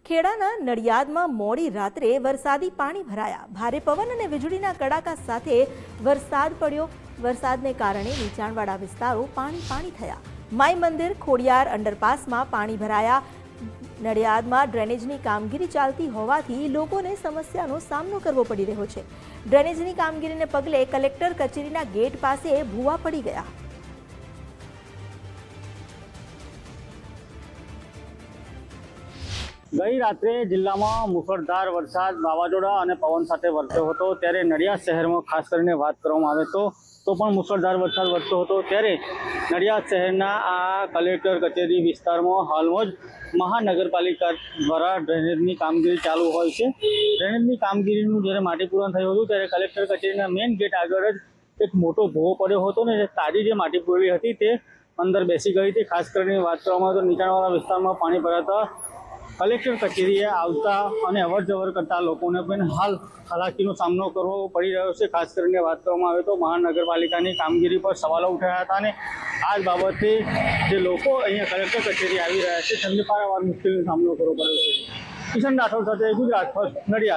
ખેડાના નડિયાદમાં મોડી રાત્રે વરસાદી પાણી ભરાયા। ભારે પવન અને વીજળીના કડાકા સાથે વરસાદ પડ્યો। વરસાદને કારણે નીચાણવાળા વિસ્તારો પાણી થયા। માઈ મંદિર ખોડિયાર અંડરપાસમાં પાણી ભરાયા। નડિયાદમાં ડ્રેનેજની કામગીરી ચાલતી હોવાથી લોકોને સમસ્યાનો સામનો કરવો પડી રહ્યો છે। ડ્રેનેજની કામગીરીને પગલે કલેક્ટર કચેરીના ગેટ પાસે ભૂવા પડી ગયા। ગઈ રાત્રે જિલ્લામાં મુસળધાર વરસાદ વાવાઝોડા અને પવન સાથે વરસ્યો હતો। ત્યારે નડિયાદ શહેરમાં ખાસ કરીને વાત કરવામાં આવે તો પણ મુસળધાર વરસાદ વરસ્યો હતો। ત્યારે નડિયાદ શહેરના આ કલેક્ટર કચેરી વિસ્તારમાં હાલમાં જ મહાનગરપાલિકા દ્વારા ડ્રેનેજની કામગીરી ચાલુ હોય છે। ડ્રેનેજની કામગીરીનું જ્યારે માટી પૂરણ થયું હતું ત્યારે કલેક્ટર કચેરીના મેઇન ગેટ આગળ જ એક મોટો ભૂવો પડ્યો હતો ને તાજી જે માટી પૂરેલી હતી તે અંદર બેસી ગઈ હતી। ખાસ કરીને વાત કરવામાં આવે તો નીચાણવાળા વિસ્તારમાં પાણી ભરાતા કલેક્ટર કચેરીએ આવતા અને અવર જવર કરતા લોકોને પણ હાલ હાલાકીનો સામનો કરવો પડી રહ્યો છે। ખાસ કરીને વાત કરવામાં આવે તો મહાનગરપાલિકાની કામગીરી પર સવાલો ઉઠાયા હતા અને આ જ બાબતે જે લોકો અહીંયા કલેક્ટર કચેરી આવી રહ્યા છે તેમને પારાવાર મુશ્કેલીનો સામનો કરવો પડ્યો છે। કિશન રાઠોડ સાથે ગુજરાત ફર્સ્ટ નડિયાદ।